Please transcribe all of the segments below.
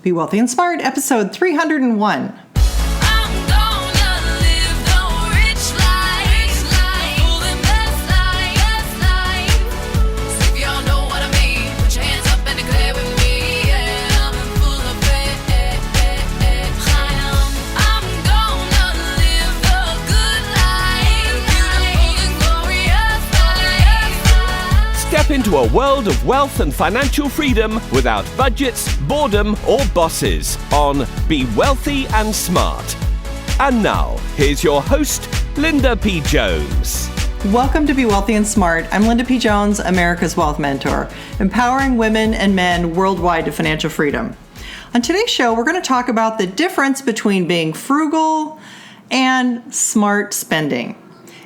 Be Wealthy and Smart, episode 301. Step into a world of wealth and financial freedom without budgets, boredom, or bosses on Be Wealthy and Smart. And now, here's your host, Linda P. Jones. Welcome to Be Wealthy and Smart. I'm Linda P. Jones, America's Wealth Mentor, empowering women and men worldwide to financial freedom. On today's show, we're going to talk about the difference between being frugal and smart spending.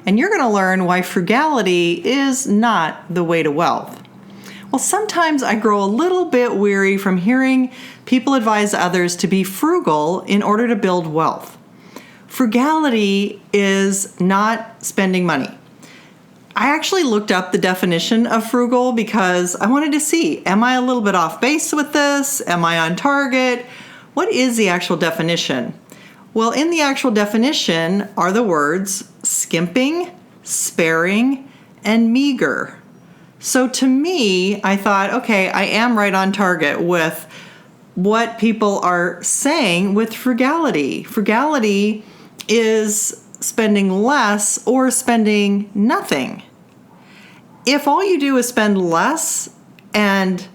And you're going to learn why frugality is not the way to wealth. Well, sometimes I grow a little bit weary from hearing people advise others to be frugal in order to build wealth. Frugality is not spending money. I actually looked up the definition of frugal because I wanted to see, am I a little bit off base with this? Am I on target? What is the actual definition? Well, in the actual definition are the words skimping, sparing, and meager. So to me, I thought, okay, I am right on target with what people are saying with frugality. Frugality is spending less or spending nothing. If all you do is spend less and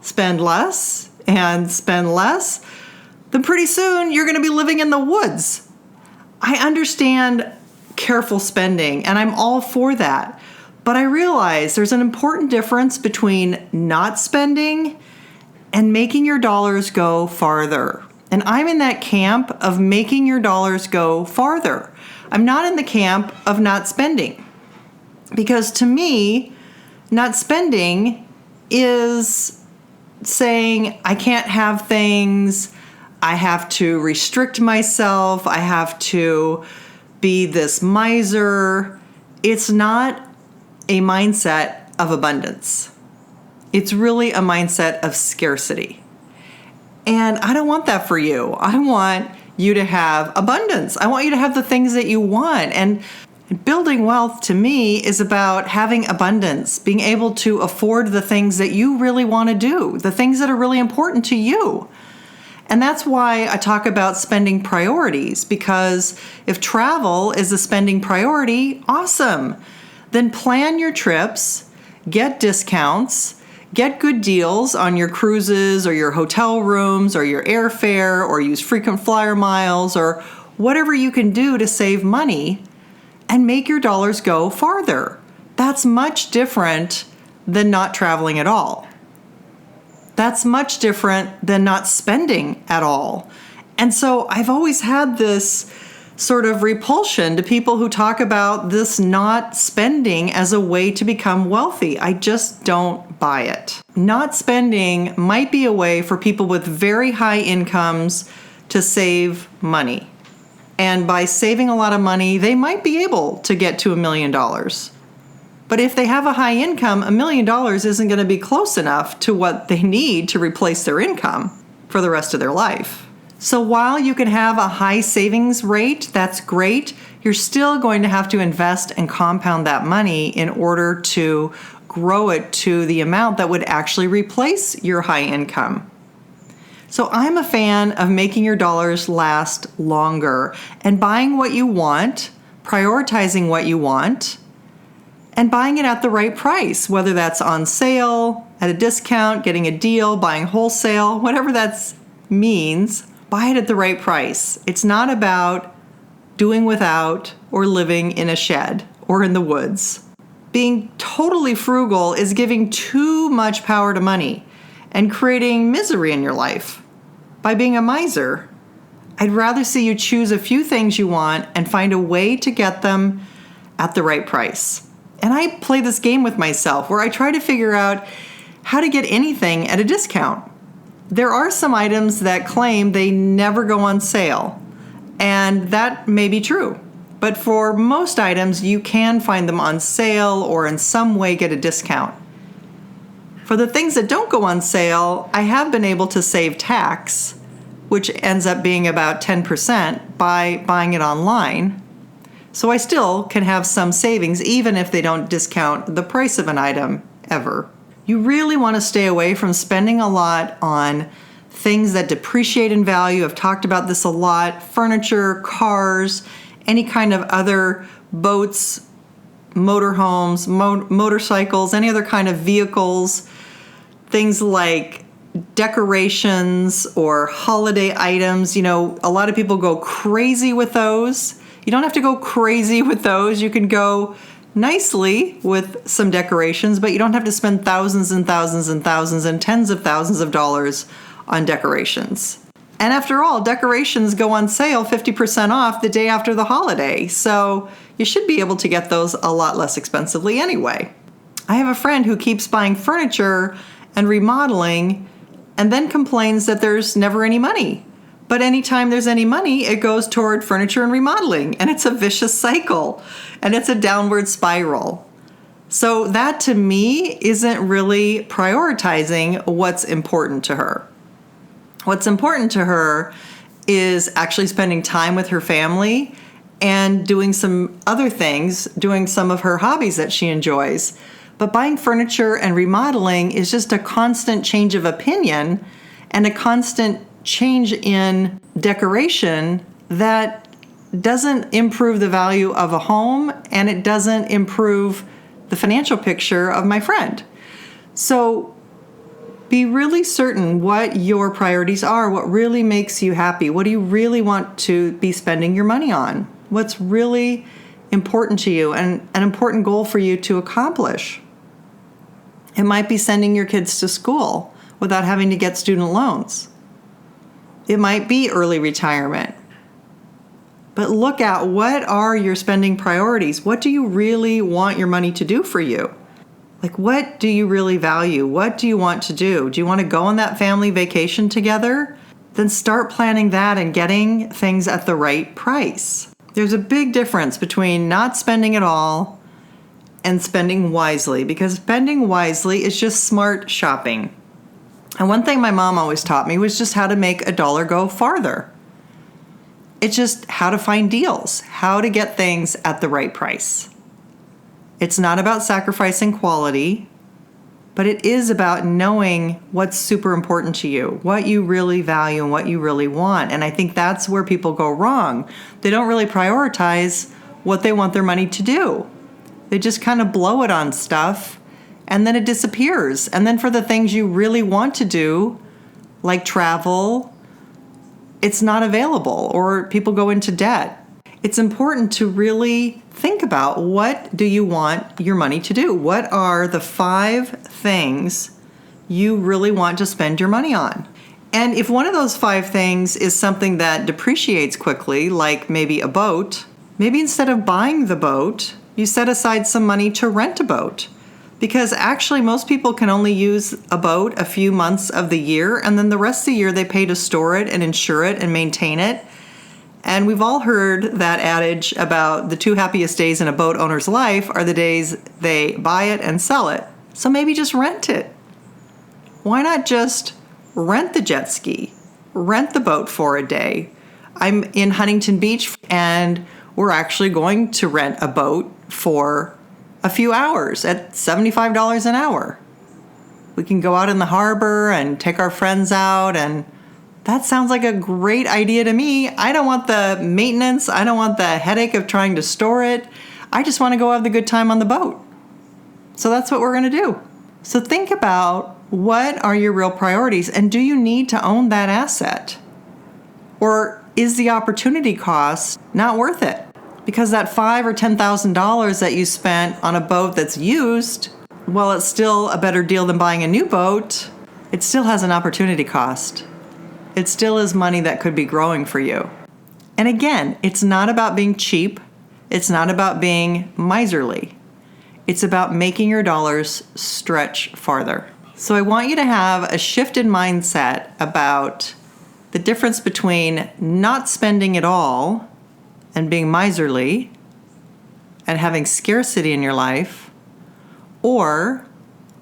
spend less and spend less, then pretty soon you're going to be living in the woods. I understand careful spending, and I'm all for that. But I realize there's an important difference between not spending and making your dollars go farther. And I'm in that camp of making your dollars go farther. I'm not in the camp of not spending. Because to me, not spending is saying I can't have things, I have to restrict myself, I have to be this miser. It's not a mindset of abundance. It's really a mindset of scarcity. And I don't want that for you. I want you to have abundance. I want you to have the things that you want. And building wealth to me is about having abundance, being able to afford the things that you really want to do, the things that are really important to you. And that's why I talk about spending priorities, because if travel is a spending priority, awesome. Then plan your trips, get discounts, get good deals on your cruises or your hotel rooms or your airfare, or use frequent flyer miles or whatever you can do to save money and make your dollars go farther. That's much different than not traveling at all. That's much different than not spending at all. And so I've always had this sort of repulsion to people who talk about this not spending as a way to become wealthy. I just don't buy it. Not spending might be a way for people with very high incomes to save money. And by saving a lot of money, they might be able to get to $1 million. But if they have a high income, $1 million isn't going to be close enough to what they need to replace their income for the rest of their life. So while you can have a high savings rate, that's great, you're still going to have to invest and compound that money in order to grow it to the amount that would actually replace your high income. So I'm a fan of making your dollars last longer and buying what you want, prioritizing what you want, and buying it at the right price, whether that's on sale, at a discount, getting a deal, buying wholesale, whatever that means, buy it at the right price. It's not about doing without or living in a shed or in the woods. Being totally frugal is giving too much power to money and creating misery in your life. By being a miser, I'd rather see you choose a few things you want and find a way to get them at the right price. And I play this game with myself where I try to figure out how to get anything at a discount. There are some items that claim they never go on sale, and that may be true. But for most items, you can find them on sale or in some way get a discount. For the things that don't go on sale, I have been able to save tax which ends up being about 10% by buying it online. So I still can have some savings even if they don't discount the price of an item ever. You really want to stay away from spending a lot on things that depreciate in value. I've talked about this a lot. Furniture, cars, any kind of other boats, motorhomes, motorcycles, any other kind of vehicles, things like decorations or holiday items. You know, a lot of people go crazy with those. You don't have to go crazy with those. You can go nicely with some decorations, but you don't have to spend thousands and thousands and thousands and tens of thousands of dollars on decorations. And after all, decorations go on sale 50% off the day after the holiday. So you should be able to get those a lot less expensively anyway. I have a friend who keeps buying furniture and remodeling and then complains that there's never any money. But anytime there's any money, it goes toward furniture and remodeling. And it's a vicious cycle. And it's a downward spiral. So that to me isn't really prioritizing what's important to her. What's important to her is actually spending time with her family and doing some other things, doing some of her hobbies that she enjoys. But buying furniture and remodeling is just a constant change of opinion and a constant change in decoration that doesn't improve the value of a home, and it doesn't improve the financial picture of my friend. So be really certain what your priorities are, what really makes you happy. What do you really want to be spending your money on? What's really important to you and an important goal for you to accomplish? It might be sending your kids to school without having to get student loans. It might be early retirement. But look at what are your spending priorities? What do you really want your money to do for you? Like, what do you really value? What do you want to do? Do you want to go on that family vacation together? Then start planning that and getting things at the right price. There's a big difference between not spending at all and spending wisely, because spending wisely is just smart shopping. And one thing my mom always taught me was just how to make a dollar go farther. It's just how to find deals, how to get things at the right price. It's not about sacrificing quality, but it is about knowing what's super important to you, what you really value and what you really want. And I think that's where people go wrong. They don't really prioritize what they want their money to do. They just kind of blow it on stuff, and then it disappears. And then for the things you really want to do, like travel, it's not available, or people go into debt. It's important to really think about, what do you want your money to do? What are the 5 things you really want to spend your money on? And if one of those 5 things is something that depreciates quickly, like maybe a boat, maybe instead of buying the boat, you set aside some money to rent a boat. Because actually most people can only use a boat a few months of the year, and then the rest of the year they pay to store it and insure it and maintain it. And we've all heard that adage about the 2 happiest days in a boat owner's life are the days they buy it and sell it. So maybe just rent it. Why not just rent the jet ski, rent the boat for a day? I'm in Huntington Beach, and we're actually going to rent a boat for a few hours at $75 an hour. We can go out in the harbor and take our friends out, and that sounds like a great idea to me. I don't want the maintenance. I don't want the headache of trying to store it. I just want to go have the good time on the boat. So that's what we're going to do. So think about, what are your real priorities, and do you need to own that asset? Or is the opportunity cost not worth it? Because that $5,000 or $10,000 that you spent on a boat that's used, while it's still a better deal than buying a new boat, it still has an opportunity cost. It still is money that could be growing for you. And again, it's not about being cheap. It's not about being miserly. It's about making your dollars stretch farther. So I want you to have a shifted mindset about the difference between not spending at all and being miserly and having scarcity in your life, or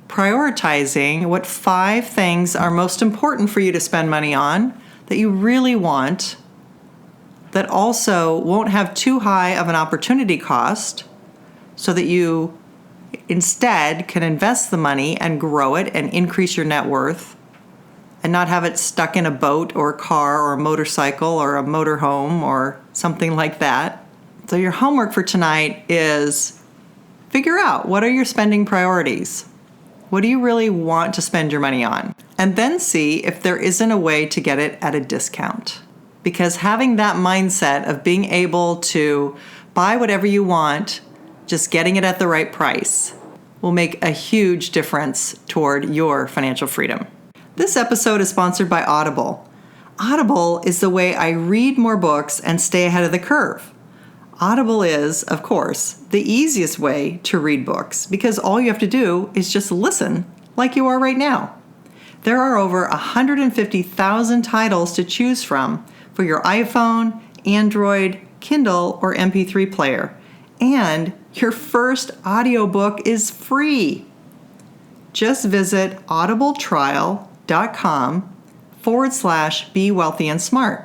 prioritizing what 5 things are most important for you to spend money on that you really want, that also won't have too high of an opportunity cost, so that you instead can invest the money and grow it and increase your net worth and not have it stuck in a boat or a car or a motorcycle or a motorhome or something like that. So your homework for tonight is figure out, what are your spending priorities? What do you really want to spend your money on? And then see if there isn't a way to get it at a discount. Because having that mindset of being able to buy whatever you want, just getting it at the right price, will make a huge difference toward your financial freedom. This episode is sponsored by Audible. Audible is the way I read more books and stay ahead of the curve. Audible is, of course, the easiest way to read books because all you have to do is just listen like you are right now. There are over 150,000 titles to choose from for your iPhone, Android, Kindle, or MP3 player. And your first audiobook is free. Just visit audibletrial.com/be wealthy and smart.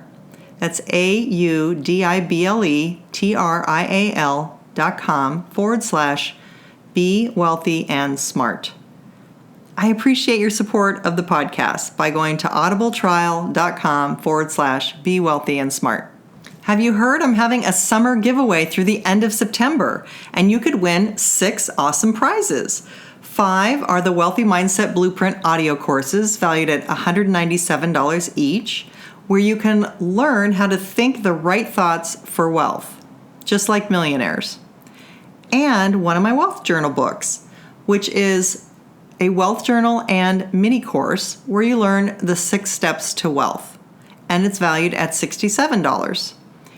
That's audibletrial.com/be wealthy and smart. I appreciate your support of the podcast by going to audibletrial.com/be wealthy and smart. Have you heard I'm having a summer giveaway through the end of September, and you could win 6 awesome prizes. 5 are the Wealthy Mindset Blueprint audio courses valued at $197 each, where you can learn how to think the right thoughts for wealth, just like millionaires. And one of my wealth journal books, which is a wealth journal and mini course where you learn the 6 steps to wealth, and it's valued at $67.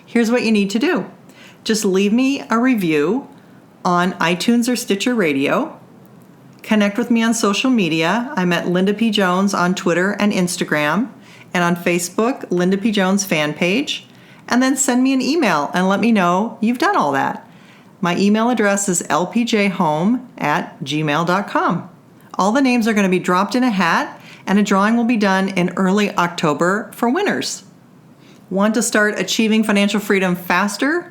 Here's what you need to do. Just leave me a review on iTunes or Stitcher Radio. Connect with me on social media. I'm at Linda P. Jones on Twitter and Instagram, and on Facebook, Linda P. Jones fan page. And then send me an email and let me know you've done all that. My email address is lpjhome@gmail.com. All the names are going to be dropped in a hat, and a drawing will be done in early October for winners. Want to start achieving financial freedom faster?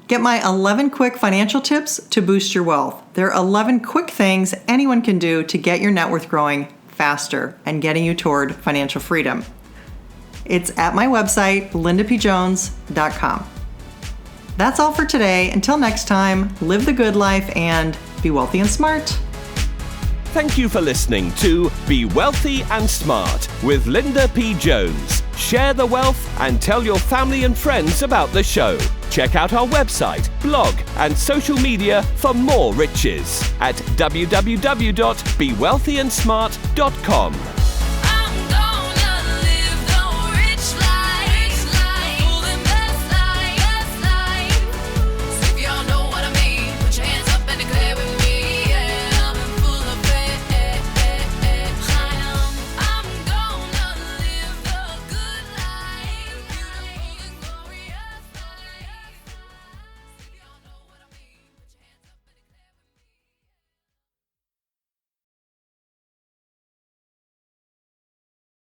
Get my 11 quick financial tips to boost your wealth. There are 11 quick things anyone can do to get your net worth growing faster and getting you toward financial freedom. It's at my website, lindapjones.com. That's all for today. Until next time, live the good life and be wealthy and smart. Thank you for listening to Be Wealthy and Smart with Linda P. Jones. Share the wealth and tell your family and friends about the show. Check out our website, blog, and social media for more riches at www.bewealthyandsmart.com.